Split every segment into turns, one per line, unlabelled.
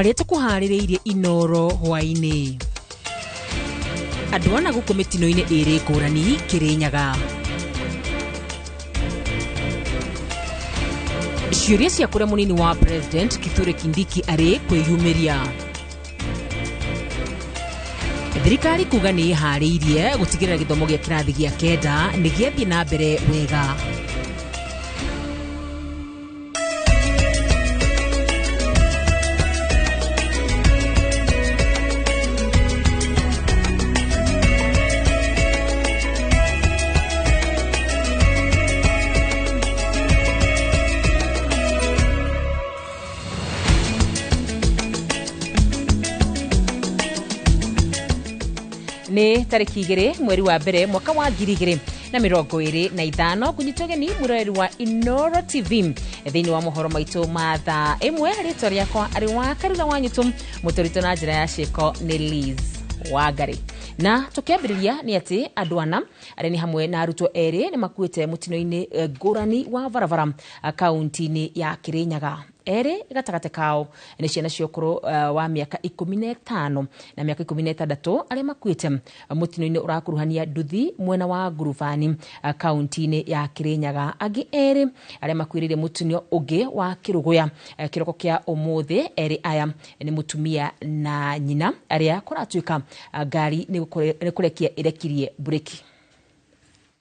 marĩte kũharĩrĩirie inoro hwainĩ. Andũ ana gũkũ mĩtino-inĩ ĩrĩ ngũrani Kirinyaga. Ciũria cia kũrĩa mũnini wa President Kithure Kindiki arĩ kwĩyumĩria. Thirikari kuga nĩ ĩharĩirie gũtigĩrĩra gĩthomo gĩa kĩrathi gĩa kenda nĩ gĩathiĩ na mbere wega. Nĩ tarĩki 2 mweri wa mbere mwaka wa 2025 kunyitwo geni mũroreri wa Inoro TV thĩinĩ wa mohoro maitũ ma thaa 1. Rĩtwa rĩakwa arĩ wa Karura Wanyũtũ, mũtũrĩtwo na njĩra ya ciĩko nĩ Liz Wangari. Na tukĩambĩrĩria nĩ atĩ andũ ana arĩa nĩ hamwe na arutwo erĩ nĩ makuĩte mũtino-inĩ ngũrani wa barabara kaunti-inĩ ya Kirinyaga. Erĩ gatagatĩ kao nĩ ciana cia ũkũrũ wa mĩaka 15 na mĩaka 16 arĩa makuĩte mũtino-inĩ ũrakuruhania nduthi mwena wa ngurubani kaunti-inĩ ya Kirinyaga. Angĩ erĩ arĩa makuĩrĩire mũtino ũngĩ wa Kĩrũgũya kĩroko kĩa ũmũthĩ. Erĩ aya nĩ mũtumia na nyina arĩa kũratuĩka ngari nĩ kũrekia ĩrekirie breki.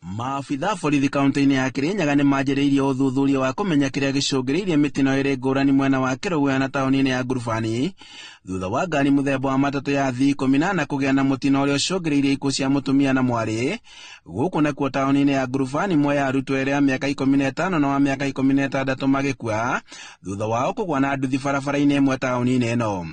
Maabitha borithi kaunti-inĩ ya Kirinyaga nĩ manjĩrĩirie ũthuthuria wa kũmenya kĩrĩa gĩcũngĩrĩirie mĩtino ĩrĩ ngũrani mwena wa Kĩrũgũya na taũni-inĩ ya ngurubani thutha wa ngari mũthemba wa matatũ ya thii-18 kũgĩa na mũtino ũrĩa ũcũngĩrĩirie ikuũ cia mũtumia na mwarĩ gũkũ nakuo taũni-inĩ ya ngurubani. Mwe ya arutwo erĩ a mĩaka 15 na wa mĩaka 16 magĩkua thutha wao kũgwa na nduthi barabara-inĩ ĩmwe taũni-inĩ ĩno.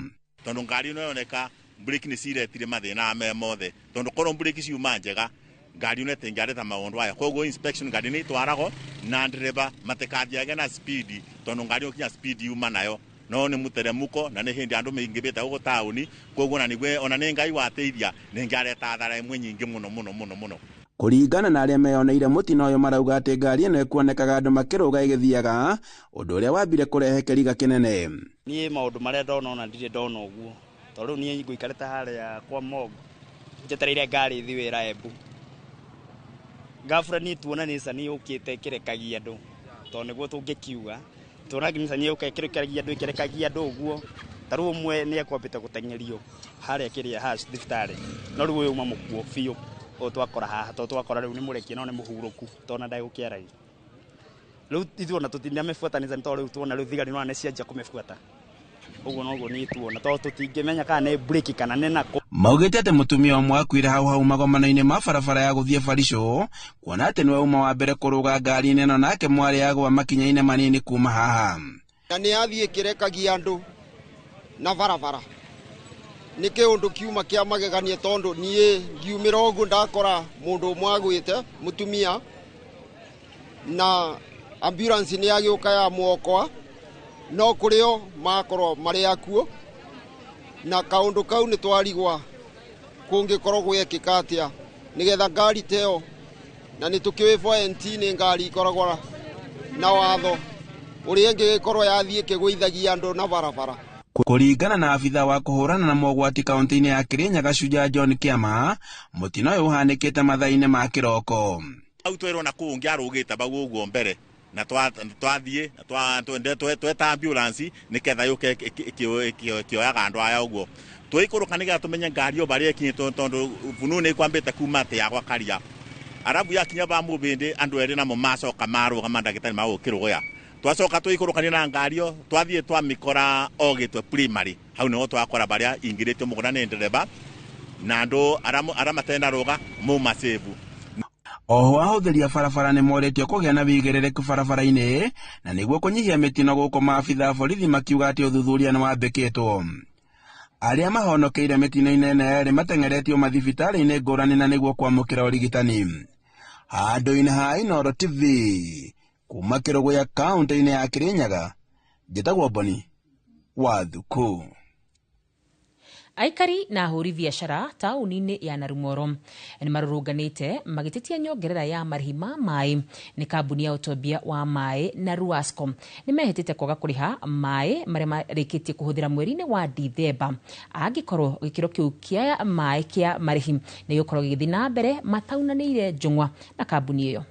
Tondũ ngari ĩno yoneka breki nĩ ciretire mathĩna me mothe, tondũ korwo breki ciuma njega ngari ĩno ĩtingĩarĩta maũndũ aya. Koguo inspection ngari nĩ itwaragwo na ndereba matikathiage na speed, tondũ ngari ĩyo kinya speed yuma nayo no nĩ mũteremuko na nĩ hĩndĩ andũ maingĩbĩte gũkũ taũni. Koguo na nĩguo ona nĩ Ngai wateithia nĩ ngĩareta athara ĩmwe nyingĩ mũno.
Kũringana na arĩa meyoneire mũtino ũyũ marauga atĩ ngari ĩno ĩkuonekaga andũ makĩrũga ĩgĩthiaga, ũndũ ũrĩa wambire kũrehe kĩriga kĩnene.
Niĩ maũndũ marĩa ndona ona ndirĩ ndona ũguo, tondũ niĩ ngũikarĩte harĩa kwa mogo njetereire ngari ithi wĩra Embu. Gafura ni tuona nĩ sani ũkĩte kĩrekagia andũ, tondũ nĩguo tũngĩkiuga tuona nginya sani ũkĩrekagia andũ kĩrekagia andũ ũguo. Tarũ ũmwe nĩ ekwambĩte gũtengerio harĩa kĩrĩa hash thibitarĩ, no rĩu ũyũ uma mũkuo biũ o twakora haha, tondũ twakora rĩu nĩ mũrekie no nĩ mũhurũku, tondũ ndagũkĩaragia rĩu ithuona tũtinda mĩbuatanĩte, tondũ rĩu tuona rĩu thigari no nĩcianjia kũmĩbuata. Ũguo noguo nĩ tuona, tondũ tũtingĩmenya kana nĩ breki kana nĩ nako.
Maugĩte atĩ mũtumia ũmwe akuire hau magomano-inĩ ma barabara ya gũthiĩ Barisho, kuona atĩ nĩwe uma wa mbere kũrũga ngari-inĩ ĩno nake mwarĩ agwa makinya-inĩ manini kuma haha.
Na nĩ athiĩ kĩrekagia andũ na barabara. Nĩ kĩũndũ kiuma kĩa magegania, tondũ niĩ ngiumĩra ũguo ndakora mũndũ ũmwe agwĩte mũtumia na ambulance nĩ yagĩũka ya mwokwa, no kũrĩo makorwo marĩ akuo na kaũndũ kau nĩ twarigwa kũngĩkorwo gwĩkĩka atĩa nĩgetha ngari teo, na nĩ tũkĩũĩ boenti nĩ ngari ikoragwo na watho ũrĩa ĩngĩgĩkorwo yathiĩ kĩgũithagia andũ na barabara.
Kũringana na abitha wa kũhũrana na mogwati kaunti-inĩ ya Kirinyaga Shujaa John Kĩama, mũtino ũyũ ũhanĩkĩte mathaa-inĩ ma kĩroko.
Au twerwo na kũu ngĩarũgĩte bau ũguo mbere na twathiĩ tweta ambulance nĩketha yũke kĩoyaga andũ aya ũguo. Twĩkũrũka nĩgetha tũmenye ngari ĩyo barĩa ĩkinyĩte, tondũ bunu nĩ kwambĩte kuma atĩ yagwa karia. Arabu yakinya ba mũbĩndĩ andũ erĩ namo macoka marũgama ndagĩtarĩ ma Kĩrũgũya. Twacoka twĩkũrũkania na ngari ĩyo twathiĩ twamĩkora ogĩtwe primary. Hau nĩho twakora barĩa ingĩrĩtio mũgũnda nĩ ndereba na andũ arĩa matendarũga mauma save.
Oho ahũthĩria barabara nĩ morĩtio kũgĩa na wĩigĩrĩrĩku barabara-inĩ na nĩguo kũnyihia mĩtino gũkũ. Maabitha borithi makiuga atĩ ũthuthuria nĩ wambĩkĩtwo. Arĩa mahonokeire mĩtino-inĩ ĩno erĩ mateng'eretio mathibitarĩ-inĩ ngũrani na nĩguo kwamũkĩra ũrigitani. Handũ-inĩ ha Inoro TV kuma Kĩrũgũya kaunti-inĩ ya Kirinyaga, njĩtagwo Boni wa Thuku.
Aikari na ahũri biashara taũni-inĩ ya Naromoru nĩ marũrũnganĩte magĩtetia nyongerera ya marĩhi ma maĩ nĩ kambuni ya ũtambia wa maĩ Nyandarua. Nĩ mehĩtĩte kwaga kũrĩha maĩ marĩa marĩkĩtie kũhũthĩra mweri-inĩ wa Dithemba, angĩkorwo gĩkĩro kĩu kĩa maĩ kĩa marĩhi nĩ gĩgũkorwo gĩgĩthiĩ na mbere mataunanĩire njũng'wa na kambuni ĩyo.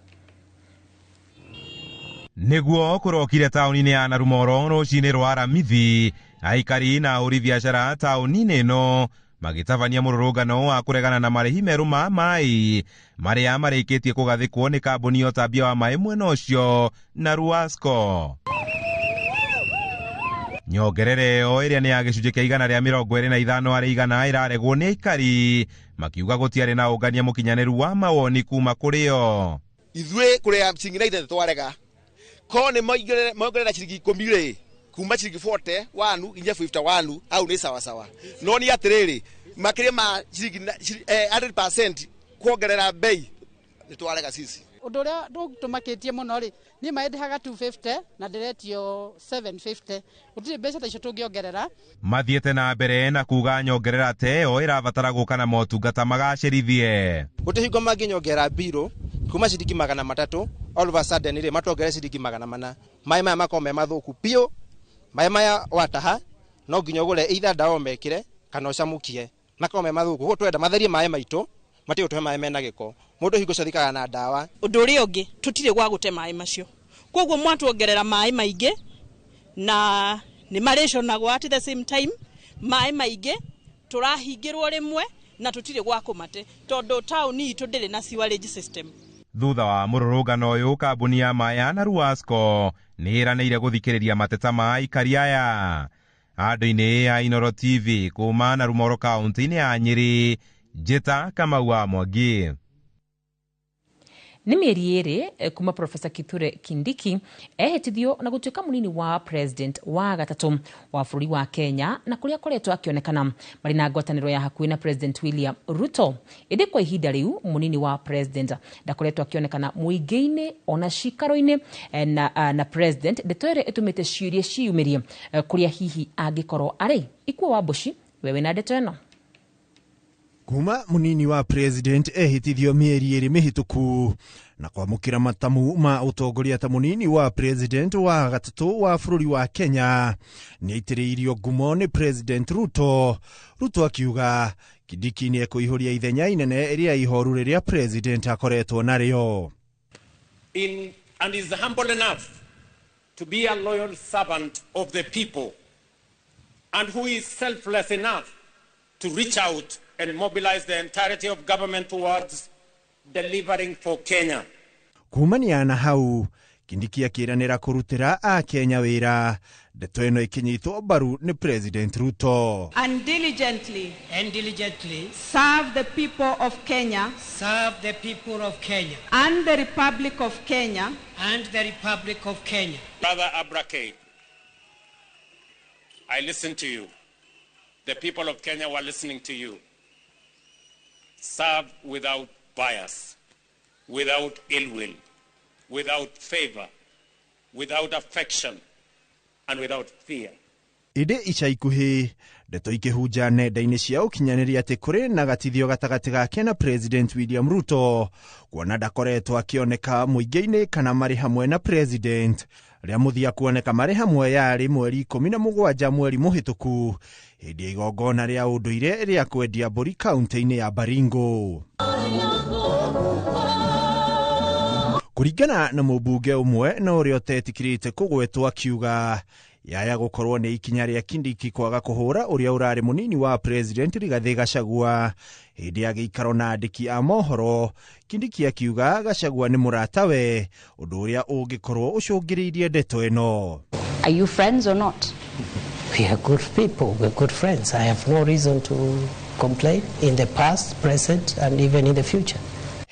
Nĩguo kũrokire taũni-inĩ ya Naromoru rũcinĩ rwa Aramithi, aikari na ahũri biashara taũni-inĩ ĩno magĩtabania mũrũrũngano wa kũregana na marĩhi merũ ma maĩ marĩa marĩkĩtie kũgathĩkwo nĩ kambuni ya ũtambia wa maĩ mwena ũcio Nyandarua. Nyongerere ĩyo ĩrĩa nĩ ya gĩcunjĩ kĩa 125 harĩ 100 ĩraregwo nĩ aikari, makiuga gũtiarĩ na ũngania mũkinyanĩru wa mawoni kuma kũrĩ o.
Ithuĩ kũrĩa ciringi 90 twarega ko nĩ mongerera ciringi 10 kuma ciringi 40 wanu nginya 51 au nĩ sawa sawa. No nĩ atĩrĩrĩ makĩria ma ciringi 100% kuongerera bei nĩ twarega sisi.
Ũndũ ũrĩa tũmakĩtie mũno rĩ niĩ maĩ ndĩhaga 250 na ndĩretio 750. Gũtirĩ mbeca ta icio tũngĩongerera.
Mathiĩte na mbere na kuga nyongerera te o ĩrabatara gũka na motungata magacĩrithie.
Gũtihingo mangĩnyongera mbirũ kuma ciringi 300 all of a sudden rĩ matongere ciringi 400. Maĩ maya makome mathũku piũ. Maĩ maya wataha no nginya ũgũre either ndawa mekire kana ũcamũkie. Makome mathũku ũguo twenda matherie maĩ maitũ matiyo tũhe maĩ mena gĩko. Mũndũ hingo cathikaga na ndawa.
Ũndũ ũrĩa ũngĩ tũtirĩ gwa gũte maĩ macio. Koguo mwatuongerera maĩ maingĩ na nĩ marĩconagwo at the same time maĩ maingĩ tũrahingĩrwo rĩmwe na tũtirĩ gwa kũmate tondũ taũni itũ ndĩrĩ na sewage system.
Thutha wa mũrũrũngano ũyũ kambuni ya maĩ ya Nyandarua nĩ ĩranĩire gũthikĩrĩria mateta ma aikari aya. Handũ-inĩ ya Inooro TV kuma Naromoru kaũntĩ-inĩ ya Nyeri, Njĩta Kamau wa Mwangi.
Nĩ mĩeri ĩrĩ kuma Professor Kithure Kindiki ehĩtithio na gũtuĩka mũnini wa president wa gatatũ wa bũrũri wa Kenya, na kũrĩa akoretwo akĩonekana marĩ na ngwatanĩro ya hakuhĩ na President William Ruto. Ĩndĩ kwa ihinda rĩu mũnini wa president ndakoretwo akĩonekana mũingĩ-inĩ ona cikaro-inĩ na president ndeto ĩrĩa ĩtũmĩte ciũria ciumĩrie kũrĩa hihi angĩkorwo arĩ. Ikuo wa Mbushi wewe na ndeto ĩno.
Kuma munini wa president ehĩtithio mĩeri ĩrĩ mĩhĩtũku na kwamũkĩra matamu ma ũtongoria ta munini wa president wa gatatũ wa bũrũri wa Kenya nĩ aitĩrĩirio ngumo nĩ President Ruto. Ruto akiuga Kindiki nĩ ekũihũria ithenya inene rĩa ihoru rĩrĩa president akoretwo narĩo.
And is humble enough to be a loyal servant of the people and who is selfless enough to reach out and mobilize the entirety of government towards delivering for Kenya.
Kumania na hau, Kindiki akĩranĩra kũrutĩra a Kenya wĩra, ndeto ĩno ĩkĩnyitwo mbaru nĩ President Ruto.
And diligently serve the people of Kenya and the Republic of Kenya
Brother Abracade, I listen to you. The people of Kenya were listening to you. Serve without bias, without ill will, without favor, without affection, and without fear.
Ĩndĩ ica ikuhĩ ndeto ikĩhunja nenda-inĩ cia ũkinyanĩria atĩ kũrĩ na gatithio gatagatĩ gake na President William Ruto, kuona ndakoretwo akĩoneka mũingĩ-inĩ kana marĩ hamwe na president. Rĩa mũthia kuoneka marĩ hamwe yarĩ mweri 17 mweri mũhĩtũku hĩndĩ ya igongona rĩa ũndũire rĩa kwendia mbũri kaũntĩ-inĩ ya Baringo. Kũringana na mũmbunge ũmwe na ũrĩa ũtetĩkĩrĩte kũgwetwo akiuga yaya gũkorwo nĩ ikinya rĩa Kindiki kwaga kũhũra ũrĩa ũrarĩ mũnini wa president Rigathĩ Gachagua hĩndĩ ya gĩikaro na andĩki a mohoro. Kindiki akiuga Gachagua nĩ mũratawe, ũndũ ũrĩa ũngĩkorwo ũcũngĩrĩirie ndeto ĩno.
Are you friends or not? We are good people, we're good friends. I have no reason to complain in the past, present and even in the future.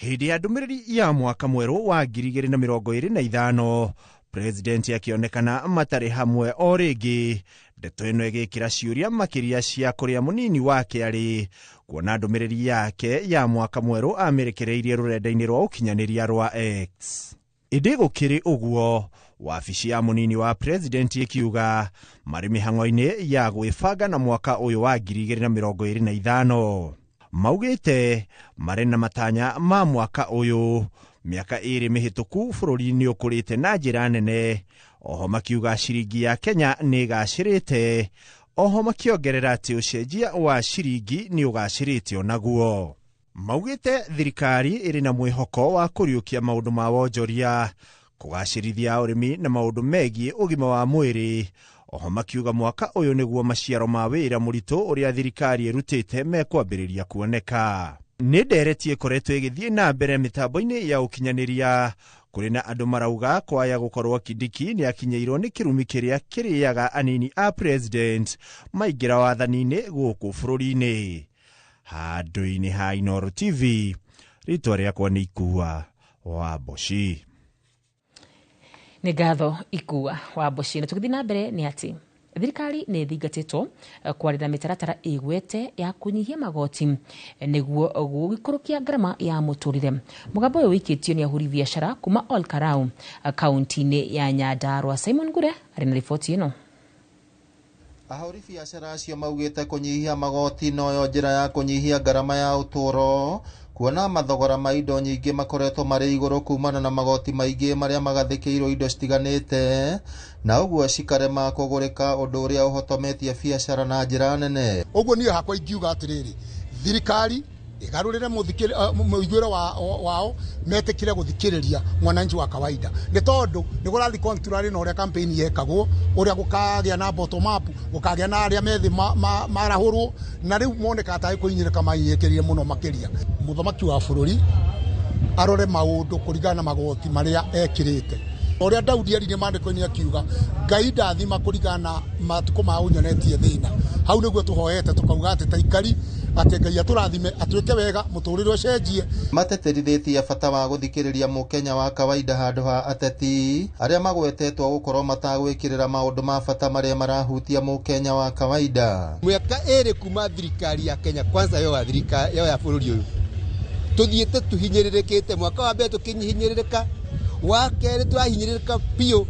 Hĩndĩ ya ndũmĩrĩri ya mwaka mwerũ wa 2025, president akĩonekana matarĩ hamwe o rĩngĩ. Ndeto ĩno ĩgĩkĩra ciũria makĩria cia kũrĩa mũnini wake arĩ, kuona ndũmĩrĩri yake ya mwaka mwerũ amĩrekereirie rũrenda-inĩ rwa ũkinyanĩria rwa X. Indi gukiri uguo, wabici ya munini wa president ikiuga mari mihang'o-ini ya gwibanga na mwaka uyu wa 2025. Maugite mari na matanya ma mwaka uyu, miaka 2 mihituku bururi-ini ukurite na njira nene. Oho makiuga ciringi ya Kenya ni gacirite. Oho makiongerera ati ucenjia wa ciringi ni ugacirite onaguo. Maugite thirikari iri na mwihoko wa kuriukia maundu ma wonjoria, kugacirithia urimi na maundu megie ugima wa mwiri. Oho makiuga mwaka uyu niguo maciaro ma wira muritu uria thirikari irutite mekwambiriria kuoneka. Ni nderetie koretwo igithie na mbere mitambo-ini ya ukinyaniria, kuri na andu marauga kwaya gukorwo Kindiki ni akinyeirwo ni kirumi kiria kiriaga anini a president maingira wathani-ini guku bururi-ini. Handu-ini ha Inooro TV, ritwa riakwa ni Ikua wa Boshi.
Nĩ ngatho Ikua wa Boshi. Na tũgĩthiĩ na mbere nĩ atĩ thirikari nĩ thingatĩtwo kwarĩra mĩtaratara ĩgwete ya kũnyihia magoti nĩguo gũgĩkũrũkia ngarama ya mũtũrĩre. Mũgambo ũyũ wĩikĩtio nĩ ahũri biacara kuma Ol Karau, kaunti-inĩ ya Nyandarua. Simon Ngure arĩ na riboti ĩno.
Ahũri biacara acio maugĩte kũnyihia magoti noyo njĩra ya kũnyihia ngarama ya ũtũũro, kuona mathogora ma indo nyingĩ makoretwo marĩ igũrũ kumana na magoti maingĩ marĩa magathĩkĩirwo indo citiganĩte, na ũguo cikarema kũgũrĩka, ũndũ ũrĩa ũhotometie biacara na njĩra nene.
Ũguo niĩ hakwa ingiuga atĩrĩrĩ, thirikari igarurire muiguiro wao metekire guthikiriria mwananchi wa kawaida. Ni tondu ni gurathi contrary na uria campaign yekagwo, uria gukagia na bottom up, gukagia na aria methi marahurwo, na riu moneka ta ikuinyirika maiyekirire muno makiria. Muthamaki wa bururi arore maundu kurigana magoti maria ekirite. Uria Daudi ari ni mandiko-ini akiuga Ngai ndathima kurigana matuko ma unyonetie thina. Hau niguo tuhoete tukauga ati taikari ati Ngai aturathime atuike wega muturire ucenjie.
Mateterithitie bata wa guthikiriria mukenya wa kawaida handu ha ateti aria magwetetwo gukorwo matagwikirira maundu ma bata maria marahutia mukenya wa kawaida.
Mwaka ere kuma thirikari ya Kenya kwanza yo ya bururi uyu tuthiete tuhinyiririkite, mwaka wa mbere tukinyihinyiririka, wa kere twahinyiririka pio,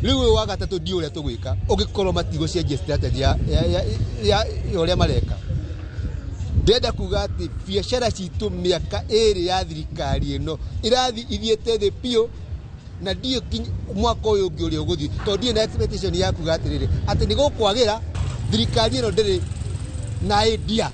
riu wa gatatu ndio uria tugwika ugikorwo matigo cenjia strategy ya uria mareka. Ndenda kuga ati biacara citu miaka eri ya thirikari ino irathi ithiete thi pio, na ndio mwaka uyu ungi uria uguthi tondu na expectation ya kuga atiriri ati ni gukwagira thirikari ino ndiri na idea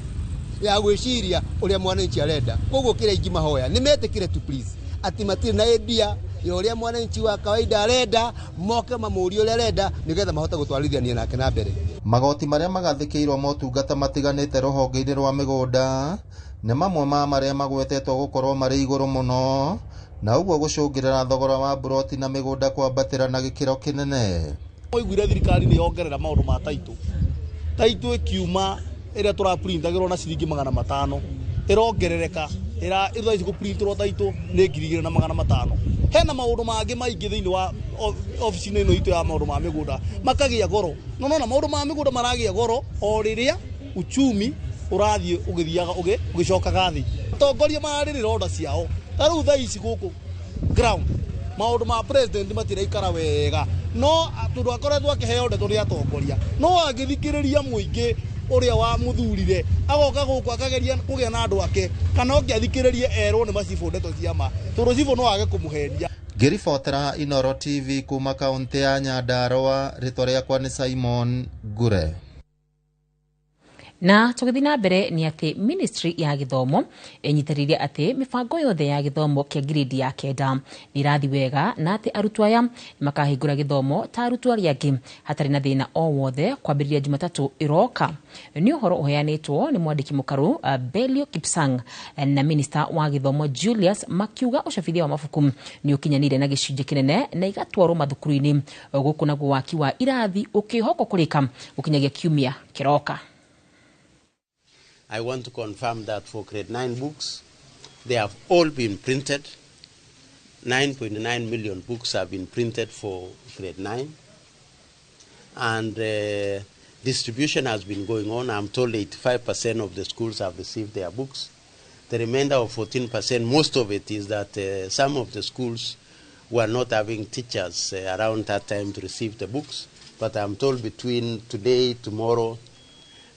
ya gwiciria uria mwananchi arenda. Koguo kira ingi mahoya ni metekire tu please ati matire na idea ya uria mwananchi wa kawaida arenda, moke mamuri uria arenda nigetha mahota gutwarithania nake na mbere.
Magoti maria magathikĩirwo motungata matiganĩte rũhonge-inĩ rwa mĩgũnda nĩ mamwe ma maria magwetetwo gukorwo marĩ igũrũ mũno, na ũguo gũcũngĩrĩra thogora wa buroti na mĩgũnda kwambatĩra na gĩkĩro kĩnene.
Moiguire thirikari nĩ yongerera maũndũ ma taitũ ikiuma ĩrĩa tũraprintagĩrwo na ciringi 500 ĩrongerereka ĩrĩa ici gũprintĩrwo taitũ nĩ 2,500. Hena maũndũ mangĩ maingĩ thĩinĩ wa ofici-inĩ ino itu ya maũndũ ma mĩgũnda makagĩa goro. No maũndũ ma mĩgũnda maragĩa goro o rĩrĩa uchumi ũrathiĩ ũgĩthiaga ũgĩcokaga thĩ. Atongoria mararĩrĩra order ciao. Ta rĩu thaa ici gũkũ ground maũndũ ma president matiraikara wega, no tondũ akoretwo akĩheo ndeto nĩ atongoria, no agĩthikĩrĩria mũingĩ uria wa muthurire agoka guku akageria kugia na andu ake, kana ũngĩathikĩrĩrie erwo nĩ macibo ndeto ciama tondũ cibo no age kũmũhenia.
Ngĩribotera Inooro TV kuma kaunti ya Nyandarua, rĩtwa rĩakwa nĩ Simon Ngure.
Na tũgĩthiĩ na mbere nĩ atĩ ministry ya gĩthomo ĩnyitĩrĩire atĩ mĩbango yothe ya gĩthomo kĩa grade ya 9 nĩ irathi wega, na atĩ arutwo aya makahingũra gĩthomo ta arutwo arĩa angĩ hatarĩ na thĩna o wothe kwambĩrĩria Jumatatũ ĩroka. Nĩ ũhoro ũheanĩtwo nĩ mwandĩki mũkaru Belio Kipsang na minista wa gĩthomo Julius makiuga ũcabithia wa mabuku nĩ ũkinyanĩire na gĩcunjĩ kĩnene na igatwarwo mathukuru-inĩ, gũkũ naguo waki wa irathi ũkĩhoko kũrĩka gũkinyagia kiumia kĩroka.
I want to confirm that for grade 9 books, they have all been printed. 9.9 million books have been printed for grade 9. And distribution has been going on. I'm told 85% of the schools have received their books. The remainder of 14%, most of it is that some of the schools were not having teachers around that time to receive the books. But I'm told between today, tomorrow,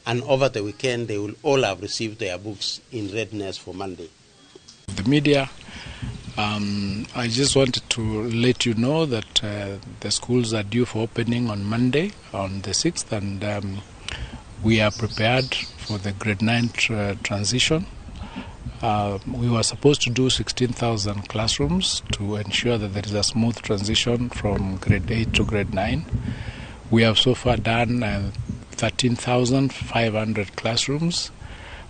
and over the weekend, they will all have received their books in readiness for Monday.
The media, I just wanted to let you know that the schools are due for opening on Monday, on the 6th, and we are prepared for the grade 9 transition. We were supposed to do 16,000 classrooms to ensure that there is a smooth transition from grade 8 to grade 9. We have so far done 13,500 classrooms,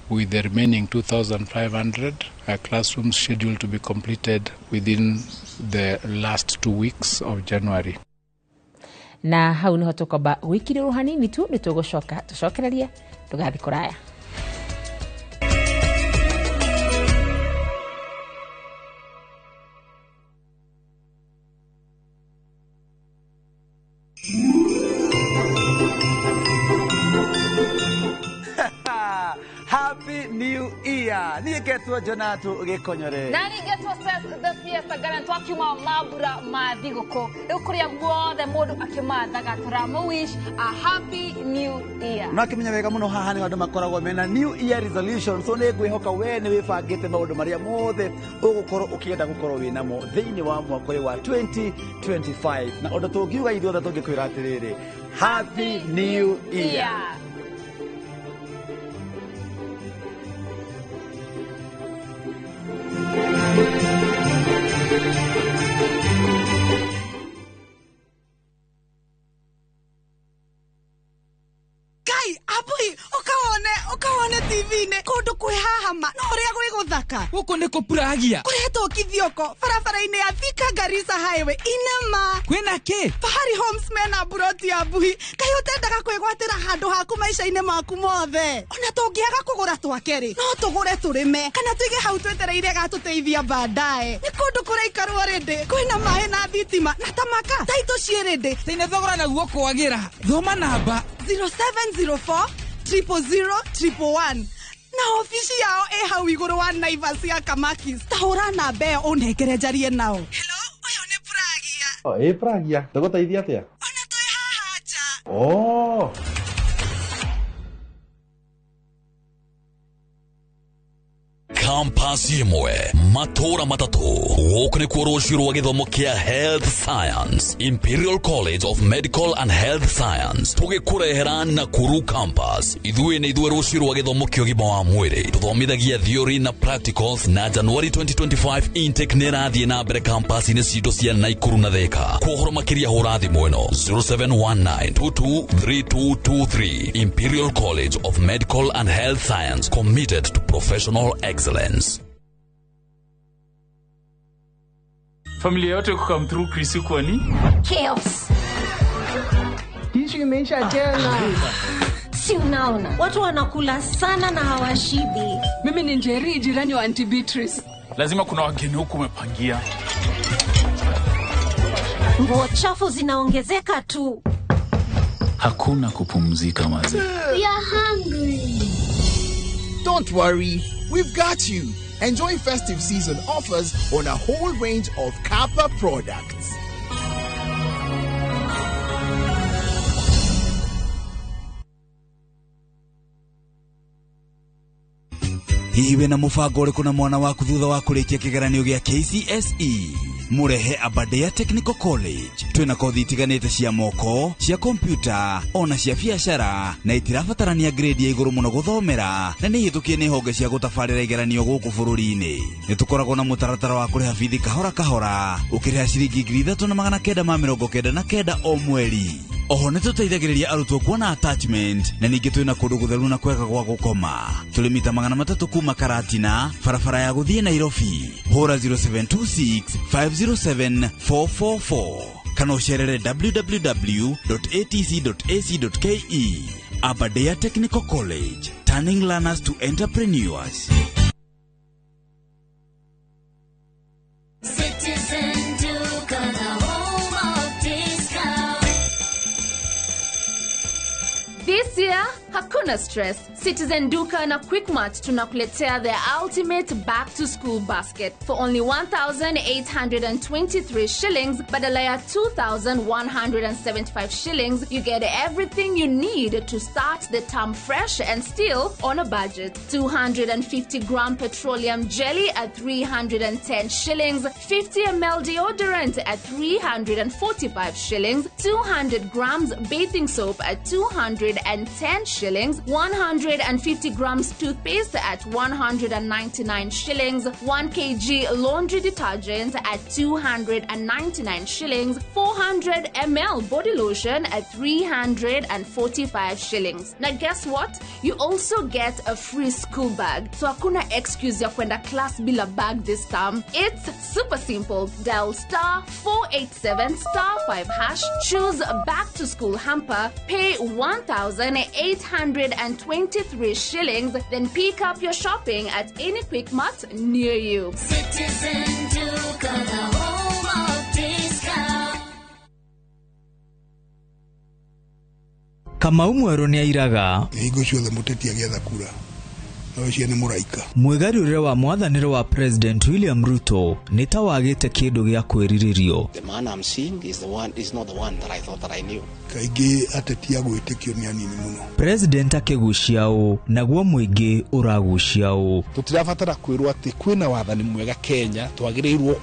with the remaining 2,500 classrooms scheduled to be completed within the last 2 weeks of January.
Na hau niho tukoba wikiri ruhanini tu nitugucoka tucokererie tugathi kuraya.
Happy New Year! Niye getwa Jonatu Gekonyore.
Nani getwa the fiesta garanto akima mabura madhigoko. Ukuria guothe mundu akimathaga turamo wish a happy new year.
Nakimenya wega muno haha ni andu makoragwo mena New Year resolution. So ne gwihoka we ni wibangite maundu maria mothe ugukorwo ukienda gukorwo wina mo thiini wa mwaka wa 2025. Na undu tungiuga ithuothe tungikwira atiriri Happy New Year.
Ukaone TV ne kundu kwihahama no uria gwi guthaka
guku ni kupuragia
kurehetwo kithioko barabara-ini ya Thika Garissa Highway inama
kwina ki
Fahari Homes mena buroti ya buhi kai utendaga kwigwatira handu haku maisha-ini maku mothe ona tungiaga kugura twakeri no tugure turime kana tuige hau twetereire gatuteithia baadaye ni kundu kuraikarwo rindi kwina mahe na thitima na tamaka taito cierindi
sine thogora na guo kwagira thoma namba
0704 00011 na ofisi yao hau iguru wa Naivas ya Kamakis tahura na beo unengere jarie nao. Hello, oyo ni Pragia.
Pragia, ndaguteithia atia?
Ona toi haha nja.
Oh.
Kampasi imwe matora matatu guku ni kuoroshirwo rwa githomo kia Health Science Imperial College of Medical and Health Science tugikurehera Nakuru campus ithuĩ nĩ ithuĩ rũciũ rwa gĩthomo kĩa ũgima wa mwĩrĩ tuthomithagia theory na practicals na January 2025 intake nĩ ĩrathiĩ na mbere campus-inĩ citũ cia Naikuru na Thika kwa ũhoro makĩria hũra thimũ ĩno 0719223223 Imperial College of Medical and Health Science committed to professional excellence.
Familia yote come through Krisi kwani?
Chaos.
Hicho imeisha tena.
Si unaona watu wanakula sana na hawashibi.
Mimi ni Njeri, jirani wa Auntie Beatrice. Lazima kuna wageni huku umepangia.
Nguo chafu zinaongezeka tu.
Hakuna kupumzika maze.
We are hungry.
Don't worry, we've got you. Enjoy festive season offers on a whole range of Kappa products.
Hihi na mufango uriku na mwana waku thutha wa kurikia kigeranio gia KCSE murehe Aberdare Technical College twina kothi itiganite cia moko cia computer ona cia biacara na itirabatarania grade ya iguru muno guthomera na ni hitukie ni honge cia gutabarira igeranio guku bururi-ini ni tukoragwo na mutaratara wa kuriha bithi kahora kahora ukiriha ciringi 3,999 o mweri. Oho nĩ tũteithagĩrĩria arutwo kuona attachment na ningĩ twĩna kũndũ gũtheru na kwega gwa gũkoma. Tũrĩ mita 300 kuma Karatina, barabara ya gũthiĩ Nairobi. Hũra 0726 507 444 kana ũcerere www.atc.ac.ke. Aberdare Technical College, turning learners to entrepreneurs.
This year,
hakuna stress. Citizen Duka na Quickmart tunakuletea the ultimate back to school basket for only 1,823 shillings badala ya 2,175 shillings. You get everything you need to start the term fresh and still on a budget. 250 gram petroleum jelly at 310 shillings, 50 ml deodorant at 345 shillings, 200 grams bathing soap at 210 shillings, 150 grams toothpaste at 199 shillings, 1 kg laundry detergent at 299 shillings, 400 ml body lotion at 345 shillings. Now guess what? You also get a free school bag. So hakuna excuse ya kwenda class bila bag this time. It's super simple. Dial *487*5#, choose back to school hamper, pay 1,823 shillings, then pick up your shopping at any Quickmart near you.
Citizen Duka, the home of discount.
Kamau Mweru ni airaga
Higo ciothe muteti agietha kura no cie ni muraika.
Mwigarurire wa mwathaniro wa President William Ruto ni ta wagite kindu gia kwiriririo.
The man I'm seeing is not the one that I thought that I knew.
Kaigi ateti agwitikio ni anini muno.
President akigucia u naguo muingi uragucia u.
Tutirabatara kwirwo ati kwina wathani mwega Kenya twagirirwo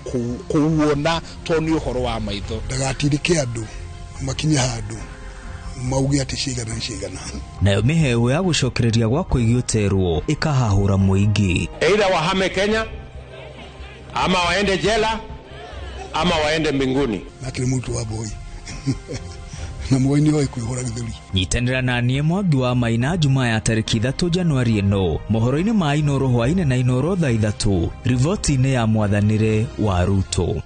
kuwona toni uhoro wa maitho.
Ndagatirike andu makinya handu maugi ati cigana cigana.
Nayo miheo ya gucokereria gwa kuigioterwo ikahahura muingi.
Either wahame Kenya ama waende jela ama waende mbinguni.
Nakiri mtu wa boy. Na mwoini oi kuihura githuri.
Nyitanira na nie Mwangi wa Maina Jumaa ya tariki 3 Januari eno. Mohoro-ini ma Inoro hwaine na Inoro thaa 3. Rivoti-ini ya mwathanire wa Ruto.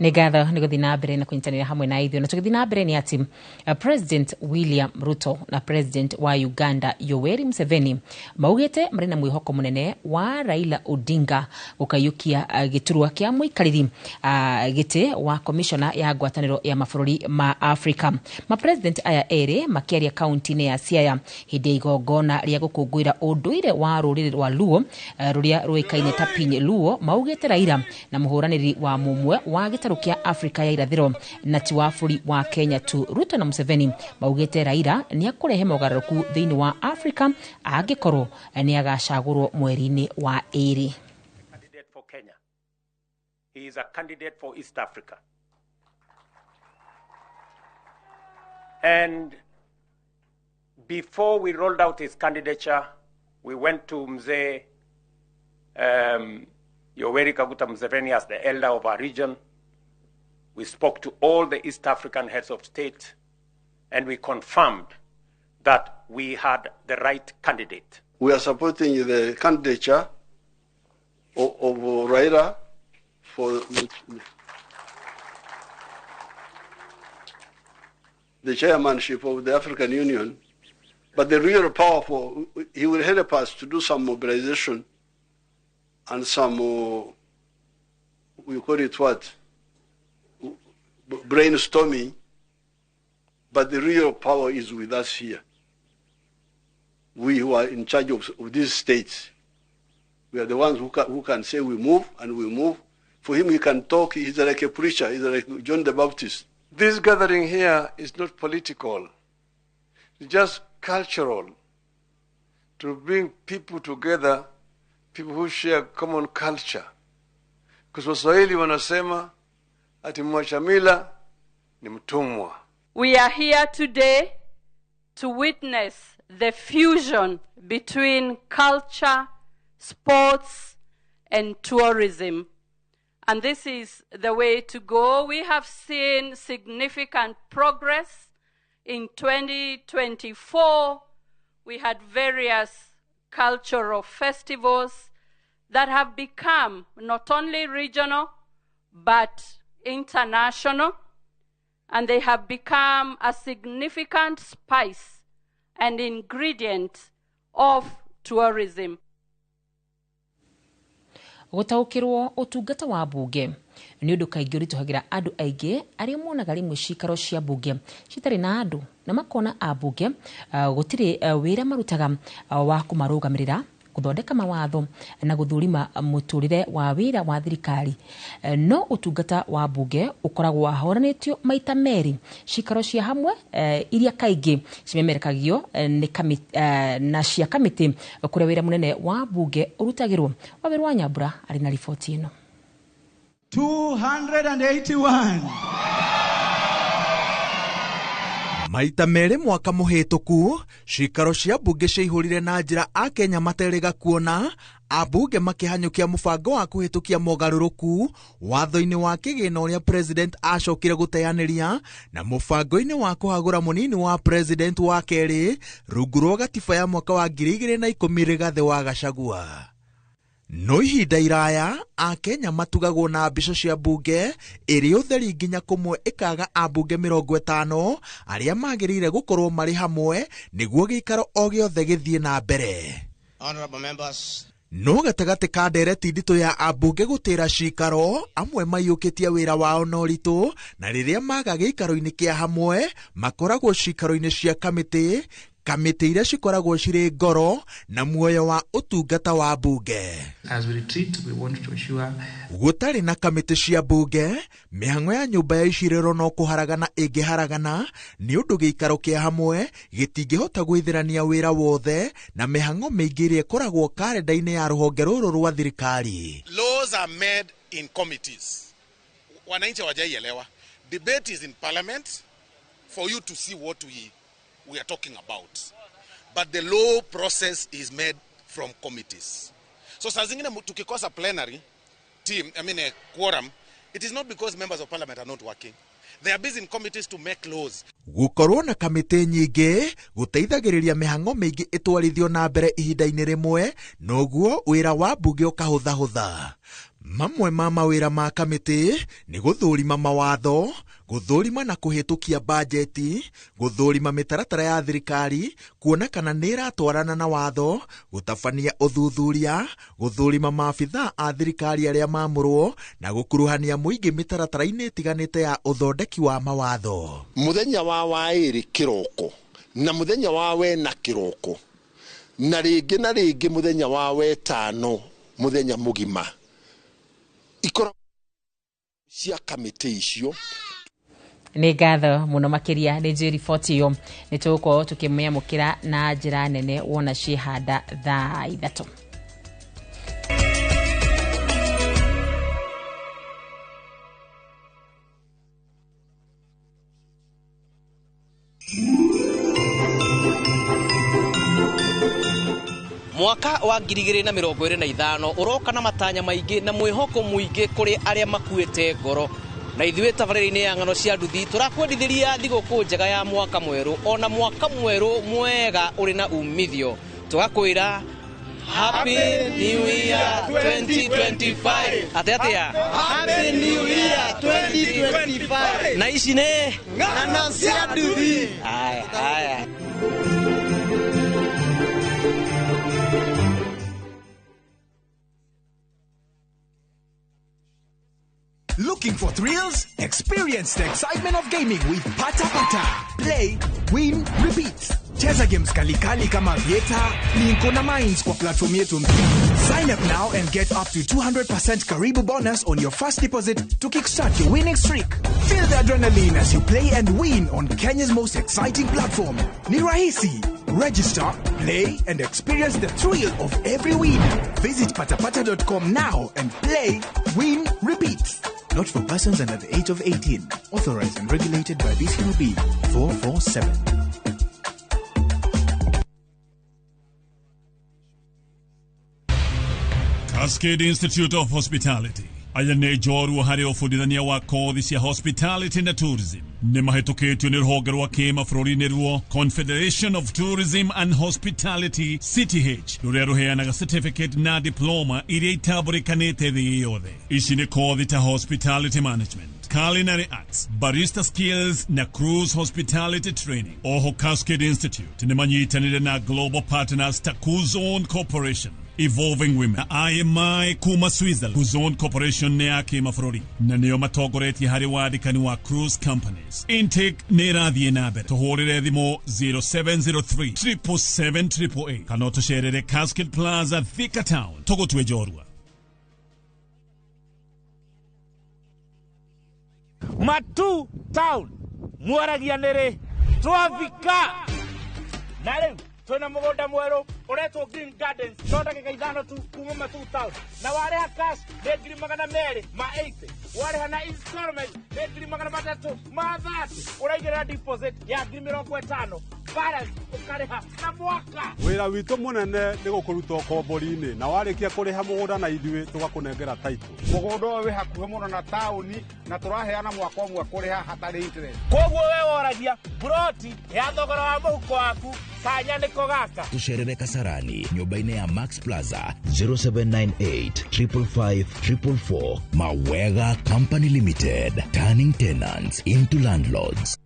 Negatho nĩ gũthiĩ na mbere na kũnyitanĩra hamwe na ithuĩ na tũgĩthiĩ na mbere nĩ ati President William Ruto na President wa Uganda Yoweri Museveni maugĩte marĩ na mwĩhoko mũnene wa Raila Odinga gũkaiũkia gĩturwa kĩa mũikarĩri gĩtĩ wa komishona ya ngwatanĩro ya mabũrũri ma Africa. President aya erĩ makĩaria kaunti-inĩ ya Siaya hĩndĩ ya igongona rĩa gũkũngũĩra ũndũire wa rũrĩrĩ rwa Luo rũrĩa rũĩkaine ta Piny Luo maugĩte Raila na mũhũranĩri wa mũmwe wa gĩtarũ kĩa Africa ya irathĩro na ti wa bũrũri wa Kenya tu. Ruto na Museveni maugĩte Raila nĩ akũrehe mogarũrũku thĩinĩ wa Africa angĩkorwo nĩ agacagũrwo mweri-inĩ wa ĩrĩ.
Candidate for Kenya. He is a candidate for East Africa. And before we rolled out his candidature, we went to Mzee Yoweri Kaguta Museveni as the elder of our region. We spoke to all the East African heads of state, and we confirmed that we had the right candidate.
We are supporting the candidature of Raila for the chairmanship of the African Union, but the real powerful, he will help us to do some mobilization and some, we call it what? Brainstorming, but the real power is with us here. We who are in charge of these states, we are the ones who can say we move, and we move. For him, he can talk. He's like a preacher. He's like John the Baptist. This gathering here is not political. It's just cultural. To bring people together, people who share common culture. Because Waswahili wanasema ati mwachamila ni mtumwa.
We are here today to witness the fusion between culture, sports, and tourism. And this is the way to go. We have seen significant progress. In 2024, we had various cultural festivals that have become not only regional, but international, and they have become a significant spice and ingredient of tourism.
gutaukirwo utungata wa bunge ni undu kaingi urituhagira andu aingi aria monaga rimwe cikaro cia bunge citari na andu na makona abunge gutiri wira marutaga wa kumarugamirira kuthondeka mawatho na guthurima muturire wa wira wa thirikari. No utungata wa bunge ukoragwo wahoranitio maita meri cikaro cia hamwe iria kaingi cimemerekagio na cia kamiti kuria wira munene wa bunge urutagirwo. Waberu wa Nyambura ari na ripoti ino.
281
maita mere mwaka muhituku cikaro cia bunge ciihurire na njira a Kenya materiga kuona abunge makihanyukia mubango wa kuhitukia mogaruruku watho-ini wa kigina uria president acokire guteaniria na mubango-ini wa kuhagura munini wa president wa keri rungu rwa gatiba ya mwaka wa 2010 Rigathi wa Gachagua. No ihinda iraya a Kenya matugagwo na mbica cia bunge iri utheri nginya kumwe ikaga abunge 50 aria magirire gukorwo mari hamwe niguo giikaro o giothe githie na mbere.
Honorable members,
no gatagati ka ndereti ndito ya abunge gutira cikaro amwe maiyukitie wira wao no ritu na riria maga giikaro-ini kia hamwe makoragwo cikaro-ini cia kamiti iria cikoragwo ciri ngoro na muoyo wa utungata wa bunge.
As we retreat, we want to assure
gutari na kamiti cia bunge mihango ya nyumba ya iciriro no kuharagana ingiharagana ni undu giikaro kia hamwe gitingihota gwithirania wira wothe na mihango mingi iria ikoragwo karenda-ini ya ruhonge ruru rwa thirikari.
Laws are made in committees. Wananchi hawajaielewa. Debate is in parliament for you to see what we are talking about, but the law process is made from committees. So saa zingine tukikosa plenary team, quorum, it is not because members of parliament are not working. They are busy in committees to make laws.
Gukorwo na kamiti nyingi guteithagiriria mihango mingi itwarithio na mbere ihinda-ini rimwe noguo wira wa bunge ukahutha. Mamwe ma mawira ma kamiti ni guthurima mawatho, guthurima na kuhitukia bajeti, guthurima mitaratara ya thirikari, kuona kana niratwarana na watho, gutabania uthuthuria, guthurima maabitha a thirikari aria mamurwo na gukuruhania muingi mitaratara-ini itiganite ya uthondeki wa mawatho.
Muthenya wa wairi kiroko na muthenya wa wena kiroko na ringi muthenya wa wetano muthenya mugima ikora cia kamiti icio.
Nĩ ngatho muno makiria nĩ njĩ riboti iyo nĩ tũgũkorwo tũkĩmĩamũkĩra na njĩra nene wona ciĩhanda thaa 3.
Mwaka wa 2025 uroka na matanya maingi na mwihoko muingi kuri aria makuite ngoro na ithuĩ tabarĩra-inĩ ya ng'ano cia nduthi tũrakwendithĩria thigũkũ njega ya mwaka mwerũ ona mwaka mwerũ mwega ũrĩ na umithio. Tũgakwĩra Happy New Year 2025. Atia Happy New Year 2025. Na ici nĩ ng'ano cia nduthi. Haya.
Looking for thrills? Experience the excitement of gaming with Pata Pata. Play, win, repeat. Cheza games kali kama Vieta, Linko na Mines kwa platform yetu mpya. Sign up now and get up to 200% Karibu bonus on your first deposit to kickstart your winning streak. Feel the adrenaline as you play and win on Kenya's most exciting platform. Ni rahisi. Register, play, and experience the thrill of every win. Visit patapata.com now and play, win, repeat. Not for persons under the age of 18. Authorized and regulated by BCLB 447.
Cascade Institute of Hospitality. Aya nĩ njorua harĩ ũbundithania wa kothi cia hospitality na tourism. Nĩ mahĩtũkĩtio nĩ rũhonge rwa kĩmabũrũri-inĩ ruo Confederation of Tourism and Hospitality CTH, rũrĩa rũheanaga certificate na diploma iria itambũrĩkanĩte thĩ yothe. Ici nĩ kothi ta hospitality management, culinary arts, barista skills na cruise hospitality training. Oho Cascade Institute nĩ manyitanĩire na global partners ta Cool Zone Corporation, Evolving Women na IMI kuma Switzerland Kuzone Corporation ne yake mafurori na niyo matogoreti hari wadikani wa cruise companies. Intake ne radhi enabere tohorere dhimo 0703 777 kanoto sherere Cascade Plaza Thika Town Togo tuwe Jorua.
Matu Town Mwaragianere Twavika Nare Tuna Mogoda Mwero Oreto Green Gardens Tonda Kaidano tu Kuma Matu Town Na wale hakas Negri Magana Mere Ma 80 Wale hana installment Negri Magana Matatu Ma 30 Uraigira deposit Ya Grimiro Kwetano Balance Ukareha Na mwaka
Wira wito munene nigo kuruta kombori-ini na warikia kuriha mugunda na ithuĩ tugakunengera title
Mugondo we hakuhe muno na tauni na turaheana mwaka umwe kuriha hatari interest Koguo we woragia broti ya thogora wa muhuko waku kanya niko gaka
Tusherere Kasarani nyumba-inĩ ya Max Plaza 0798 555 444 Mawega Company Limited, turning tenants into landlords.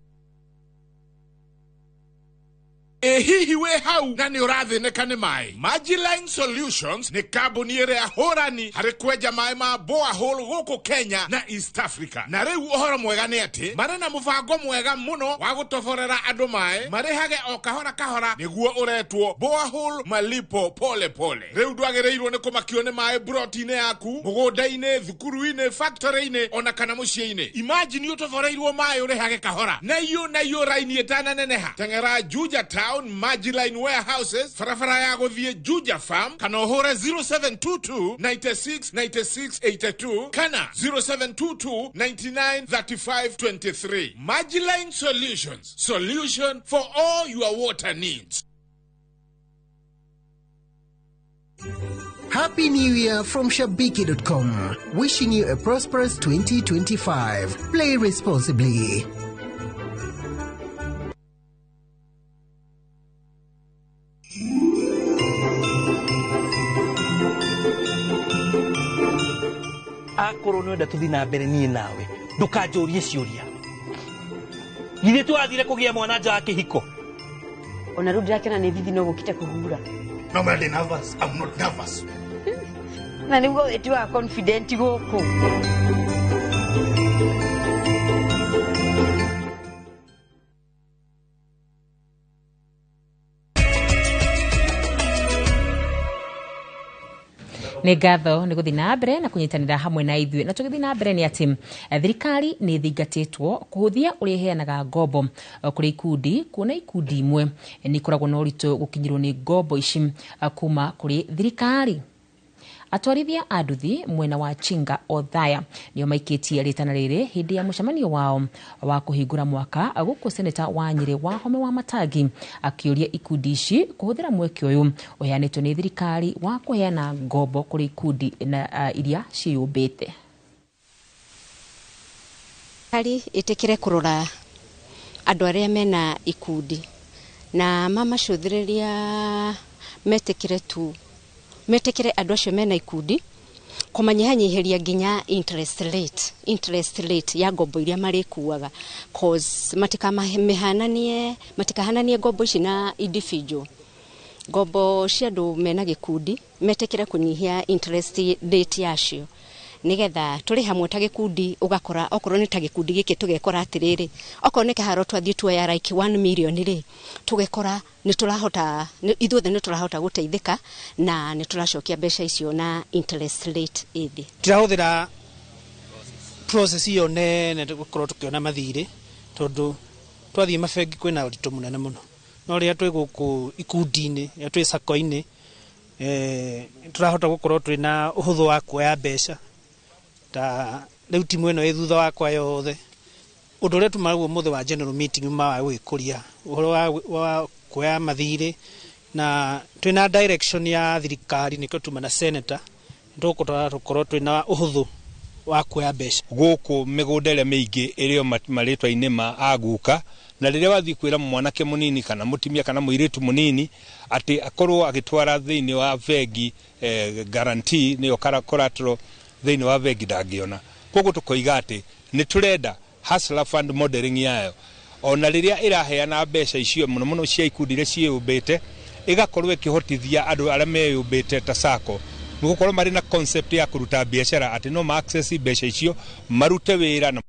Ehihi we hau na ni uradhi ne kane mai. Magiline Solutions ni kabuniere ahorani harekweja mai ma boa hole goko Kenya na East Africa. Na reu ohoro mwega ni ati mare na mufango mwega muno wa gutoforera andu mai mare hage o kahora niguo uretwo boa hole malipo pole pole. Reu dwagereirwo ni kumakio ne mai broti-ine yaku mugunda-ine thukuru-ine factory-ine ona kana mucie-ine. Imagine utoforeirwo mai ure hage kahora na iyo raini etana neneha tengera Juja Town Magiline Warehouses farafara ya gothie Juja Farm kanohore 0722 96 96 82 kana 0722 99 35 23. Magiline Solutions, solution for all your water needs.
Happy New Year from Shabiki.com. Wishing you a prosperous 2025. Play responsibly.
Akoro no da tuthi na mbere nie nawe ndukanjũrie ciũria githĩ twathire kũgia mwana nja wa kĩhiko
ona rĩu ndĩrakena nĩ thithi no gũkite kũhura
no I'm nervous. I'm not nervous
na nĩguo eti wa confident gũkũ
Nĩ ngatho nĩ gũthiĩ na mbere na kũnyitanĩra hamwe na ithuĩ na tũgĩthiĩ na mbere nĩ atĩ thirikari nĩ thingatĩtwo kũhũthia ũrĩa iheanaga ngombo kũrĩ ikundi kuona ikundi imwe nĩ ikoragwo na ũritũ gũkinyĩrwo nĩ ngombo ici kuma kũrĩ thirikari. Atwarithia a nduthi mwena wa Chinga Othaya nĩo maikĩtie rĩtana rĩrĩ hĩndĩ ya mũcemanio wao wa kũhingũra mwaka gũkũ seneta wa Nyĩrĩ Wahome wa Matangi akĩũria ikundi ici kũhũthĩra mweke ũyũ ũheanĩtwo nĩ thirikari wa kũheana ngombo kũrĩ ikundi na iria ciĩyũmbĩte.
Hari ĩtĩkĩre kũrora andũ arĩa mena ikundi na mamacũthĩrĩria metekere andũ acio mena ikundi kũmanyihanyiheria nginya interest rate ya ngombo iria marĩkuaga cause matikahananie ngombo ici na individual. Ngombo cia andũ mena gĩkundi metekere kũnyihia interest rate yacio nigetha tũrĩ hamwe ta gĩkundi ugakora okorwo nĩ ta gĩkundi gĩkĩ tũgekora atĩrĩrĩ okorwo nĩ kĩharo twathiĩ tuoya like 1 million rĩ tũgekora ithuothe nĩ tũrahota gũteithĩka na nĩ tũracokia mbeca icio na interest rate ĩthĩ.
Tũrahũthĩra process iyo nene gũkorwo tũkĩona mathirĩ tondũ twathiĩ mabengi kwĩna ũritũ mũnene mũno no rĩrĩa twĩ gũkũ ikundi-inĩ ya twĩ sacco-inĩ tũrahota gũkorwo twĩna ũhũthũ wa kuoya mbeca ta rĩu timu ĩno ĩ thutha wakwa yothe ũndũ ũrĩa tumaguo mũthĩ wa general meeting wa gwĩkũria ũhoro wa kuoya mathirĩ na twĩna direction ya thirikari nĩkĩo tuma na senator tũkorwo twĩna ũhũthũ wa kuoya mbeca
gũkũ mĩgũnda ĩrĩa mĩingĩ ĩrĩ marĩtwa-inĩ ma aguka na rĩrĩa wathiĩ kwĩra mwanake mũnini kana mũtumia kana mũirĩtu mũnini atĩ akorwo agĩtwara thĩinĩ wa bengi guarantee nĩyo collateral thĩinĩ wa bengi ndangĩona. Koguo tũkoiga atĩ nĩ tũrenda hustler fund modeling yayo ona rĩrĩa ĩraheana mbeca icio mũno cia ikundi iria ciĩyũmbĩte igakorwo ikihotithia andu aria meyumbite ta sako nugukorwo mari na concept ya kuruta biashara ati no ma access mbeca icio marute wira na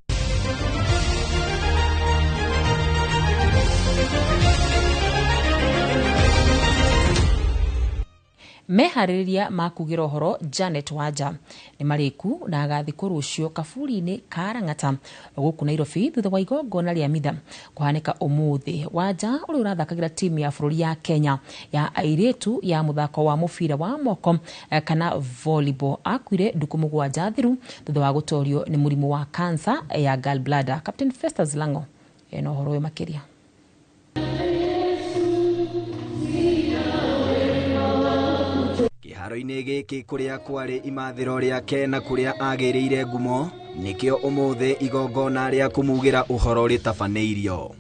meharĩrĩria makugira ũhoro Janet Wanja nĩ mariku na agathikwo rũcio kaburi-inĩ ka Rang'ata gũkũ Nairobi thutha wa igongona rĩa mitha kũhanĩka ũmũthĩ. Wanja ũrĩa ũrathakagira timu ya bũrũri ya Kenya ya airĩtu ya mũthako wa mũbira wa moko kana volleyball akuire ndukũ mũgwanja thiru thutha wa gũtorio nĩ mũrimũ wa cancer ya gallbladder. Captain Festus Lango ena ũhoro ũyũ makĩria.
Kĩharo-inĩ gĩkĩ kũrĩa kwarĩ imathĩro rĩake na kũrĩa agĩrĩire ngumo nĩkĩo ũmũthĩ igongona rĩa kũmugĩra ũhoro rĩtabanĩirio.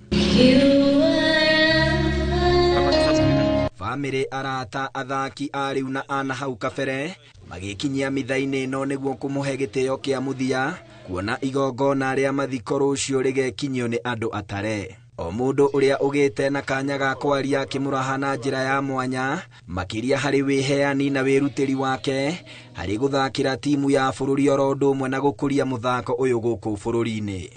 Bamĩrĩ, arata, athaki a rĩu na ana hau kabere magĩkinyia mitha-inĩ ĩno nĩguo kũmũhe gĩtĩo kĩa mũthia, kuona igongona rĩa mathiko rũcio rĩgekinyio nĩ andũ atare. O mũndũ ũrĩa ũgĩte na kanya ga kwaria kĩmũraha na njĩra ya mwanya makĩria harĩ wĩheani na wĩrutĩri wake harĩ gũthakĩra timu ya bũrũri oro ũndũ ũmwe na gũkũria mũthako ũyũ gũkũ bũrũri-inĩ.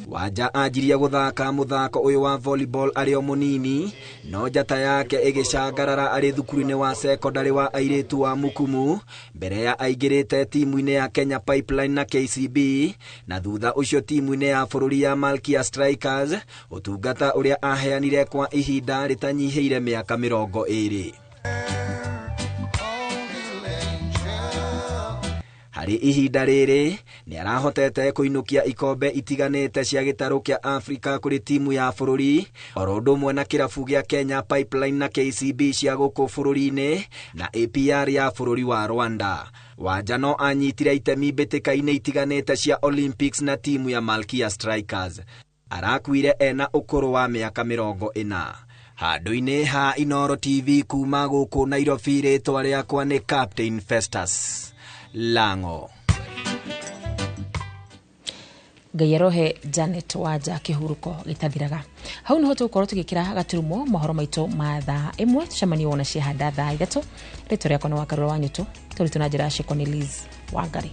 Wanja anjirie gũthaka mũthako ũyũ wa volleyball arĩ o mũnini, no njata yake ĩgĩcangarara arĩ thukuru-inĩ wa secondary wa airĩtu wa Mukumu mbere ya aingĩrĩte timu-inĩ ya Kenya Pipeline na KCB, na thutha ũcio timu-inĩ ya bũrũri ya Malkia Strikers, ũtungata ũrĩa aheanire kwa ihinda rĩtanyihĩire mĩaka 20. Harĩ ihinda rĩrĩ nĩ arahotete kũinũkia ikombe itiganĩte cia gĩtarũ kĩa Afrika kũrĩ timu ya bũrũri oro ũndũ ũmwe na kĩrabu gĩa Kenya Pipeline na KCB cia gũkũ bũrũri-inĩ na APR ya bũrũri wa Rwanda. Wanja no anyitire itemi mbĩtĩka-inĩ itiganĩte cia Olympics na timu ya Malkia Strikers. Arakuire ena ũkũrũ wa mĩaka 40. Handũ-inĩ ha Inoro TV kuma gũkũ Nairobi, rĩtwa rĩakwa nĩ Captain Festus Lango.
Ngai arohe Janet Wanja kĩhurũko gĩtathiraga. Hau nĩho tũgũkorwo tũgĩkĩra gaturumo mohoro maitũ ma thaa 1 tucemanie wona ciahanda thaa 3. Rĩtwa rĩakwa nĩ Wakarũra Wanyũtũ, tũrĩ tuna njĩra ya Liz Wangari.